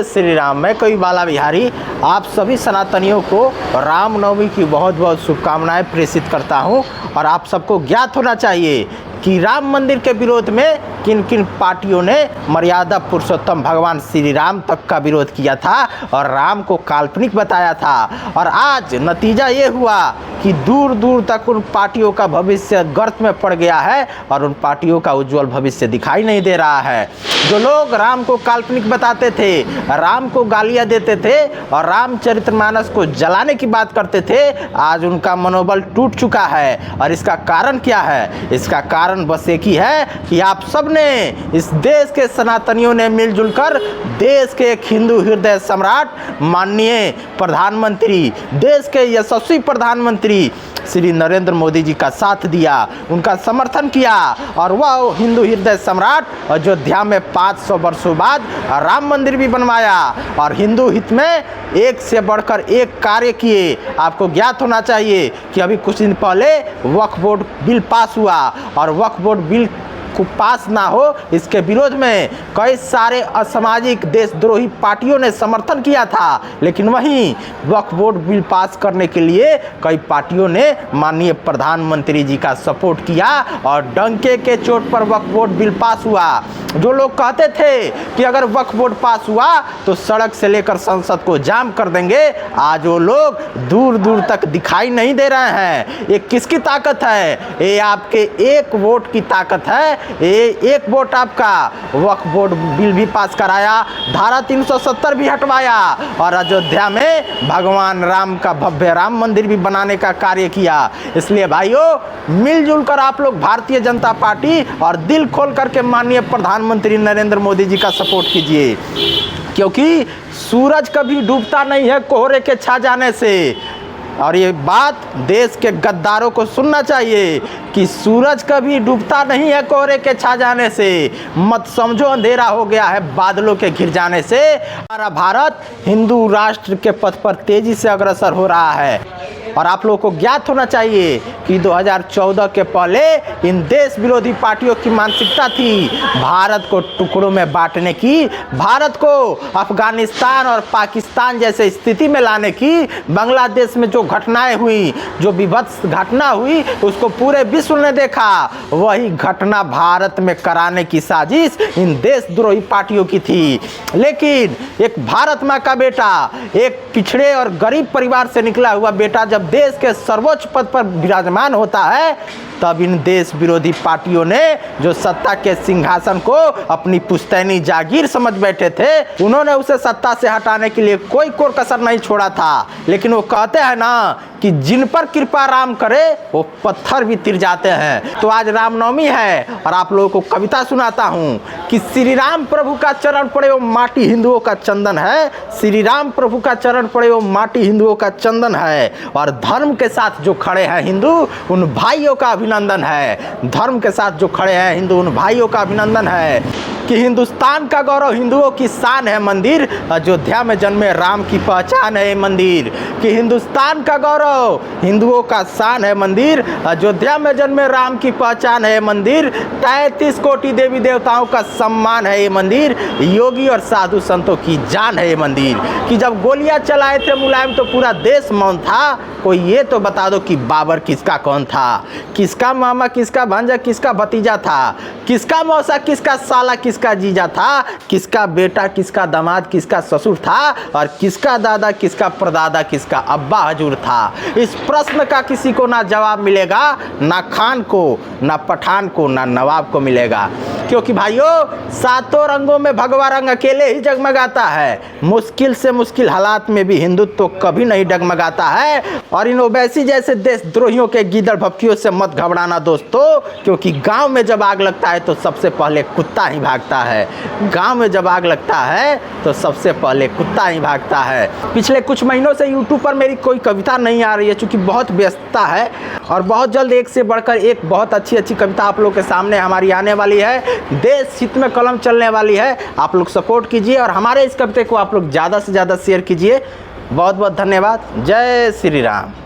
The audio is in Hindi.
जय श्री राम। मैं कोई बाला बिहारी आप सभी सनातनियों को रामनवमी की बहुत बहुत शुभकामनाएं प्रेषित करता हूं। और आप सबको ज्ञात होना चाहिए कि राम मंदिर के विरोध में किन किन पार्टियों ने मर्यादा पुरुषोत्तम भगवान श्री राम तक का विरोध किया था और राम को काल्पनिक बताया था। और आज नतीजा ये हुआ कि दूर दूर तक उन पार्टियों का भविष्य गर्त में पड़ गया है और उन पार्टियों का उज्जवल भविष्य दिखाई नहीं दे रहा है। जो लोग राम को काल्पनिक बताते थे, राम को गालियां देते थे और रामचरितमानस को जलाने की बात करते थे, आज उनका मनोबल टूट चुका है। और इसका कारण क्या है? इसका कारण बस एक ही है कि आप सब ने, इस देश के सनातनियों ने मिलजुल कर देश के एक हिंदू हृदय सम्राट माननीय प्रधानमंत्री, देश के यशस्वी प्रधानमंत्री श्री नरेंद्र मोदी जी का साथ दिया, उनका समर्थन किया और वह हिंदू हृदय सम्राट अयोध्या में 500 वर्षों बाद राम मंदिर भी बनवाया और हिंदू हित में एक से बढ़कर एक कार्य किए। आपको ज्ञात होना चाहिए कि अभी कुछ दिन पहले वक्फ बोर्ड बिल पास हुआ और वक्फ बोर्ड बिल को पास ना हो इसके विरोध में कई सारे असामाजिक देशद्रोही पार्टियों ने समर्थन किया था। लेकिन वहीं वक्फ बोर्ड बिल पास करने के लिए कई पार्टियों ने माननीय प्रधानमंत्री जी का सपोर्ट किया और डंके के चोट पर वक्फ बोर्ड बिल पास हुआ। जो लोग कहते थे कि अगर वक्फ बोर्ड पास हुआ तो सड़क से लेकर संसद को जाम कर देंगे, आज वो लोग दूर दूर तक दिखाई नहीं दे रहे हैं। ये किसकी ताकत है? ये आपके एक वोट की ताकत है। ये एक वोट आपका वक्फ बोर्ड बिल भी पास कराया, धारा 370 भी हटवाया और अयोध्या में भगवान राम का भव्य राम मंदिर भी बनाने का कार्य किया। इसलिए भाइयों, मिलजुल कर आप लोग भारतीय जनता पार्टी और दिल खोल करके माननीय प्रधानमंत्री नरेंद्र मोदी जी का सपोर्ट कीजिए, क्योंकि सूरज कभी डूबता नहीं है कोहरे के छा जाने से। और ये बात देश के गद्दारों को सुनना चाहिए कि सूरज कभी डूबता नहीं है कोहरे के छा जाने से। मत समझो अंधेरा हो गया है बादलों के घिर जाने से। हमारा भारत हिंदू राष्ट्र के पथ पर तेजी से अग्रसर हो रहा है। और आप लोगों को ज्ञात होना चाहिए कि 2014 के पहले इन देश विरोधी पार्टियों की मानसिकता थी भारत को टुकड़ों में बांटने की, भारत को अफगानिस्तान और पाकिस्तान जैसे स्थिति में लाने की। बांग्लादेश में जो घटनाएं हुई, जो विभत्स घटना हुई, उसको पूरे विश्व ने देखा। वही घटना भारत में कराने की साजिश इन देशद्रोही पार्टियों की थी। लेकिन एक भारत माँ का बेटा, एक पिछड़े और गरीब परिवार से निकला हुआ बेटा जब देश के सर्वोच्च पद पर विराजमान होता है, तब इन देश विरोधी पार्टियों ने जो सत्ता के सिंहासन को अपनी पुश्तैनी जागीर समझ बैठे थे, उन्होंने उसे सत्ता से हटाने के लिए कोई कोर कसर नहीं छोड़ा था। लेकिन वो कहते हैं ना कि जिन पर कृपा राम करे वो पत्थर भी तिर जाते हैं। तो आज रामनवमी है और आप लोगों को कविता सुनाता हूँ कि श्री राम प्रभु का चरण पड़े वो माटी हिंदुओं का चंदन है। श्री राम प्रभु का चरण पड़े वो माटी हिंदुओं का चंदन है। और धर्म के साथ जो खड़े हैं हिंदू, उन भाइयों का अभिनंदन है। धर्म के साथ जो खड़े हैं हिंदू, उन भाइयों का अभिनंदन है कि हिंदुस्तान का गौरव हिंदुओं की शान है मंदिर, अयोध्या में जन्मे राम की पहचान है मंदिर। कि हिंदुस्तान का गौरव हिंदुओं का शान है मंदिर, अयोध्या में जन्मे राम की पहचान है मंदिर। 33 कोटि देवी देवताओं का सम्मान है ये मंदिर, योगी और साधु संतों की जान है ये मंदिर। कि जब गोलियां चलाए थे मुलायम तो पूरा देश मौन था। कोई ये तो बता दो कि बाबर किसका कौन था? किसका मामा, किसका भांजा, किसका भतीजा था? किसका मौसा, किसका साला, किसका जीजा था? किसका बेटा, किसका दामाद, किसका ससुर था? और किसका दादा, किसका परदादा, किसका अब्बा हजूर था? इस प्रश्न का किसी को ना जवाब मिलेगा, ना खान को, ना पठान को, ना नवाब को मिलेगा। क्योंकि भाइयों, सातों रंगों में भगवा रंग अकेले ही जगमगाता है। मुश्किल से मुश्किल हालात में भी हिंदुत्व तो कभी नहीं डगमगाता है। और इन ओवैसी जैसे देशद्रोहियों के गीदड़ भपकियों से मत घबराना दोस्तों, क्योंकि गांव में जब आग लगता है तो सबसे पहले कुत्ता ही भागता है। गांव में जब आग लगता है तो सबसे पहले कुत्ता ही भागता है। पिछले कुछ महीनों से यूट्यूब पर मेरी कोई कविता नहीं आ रही है, चूँकि बहुत व्यस्तता है। और बहुत जल्द एक से बढ़कर एक बहुत अच्छी अच्छी कविता आप लोग के सामने हमारी आने वाली है। देश हित में कलम चलने वाली है। आप लोग सपोर्ट कीजिए और हमारे इस कविता को आप लोग ज़्यादा से ज़्यादा शेयर कीजिए। बहुत बहुत धन्यवाद। जय श्री राम।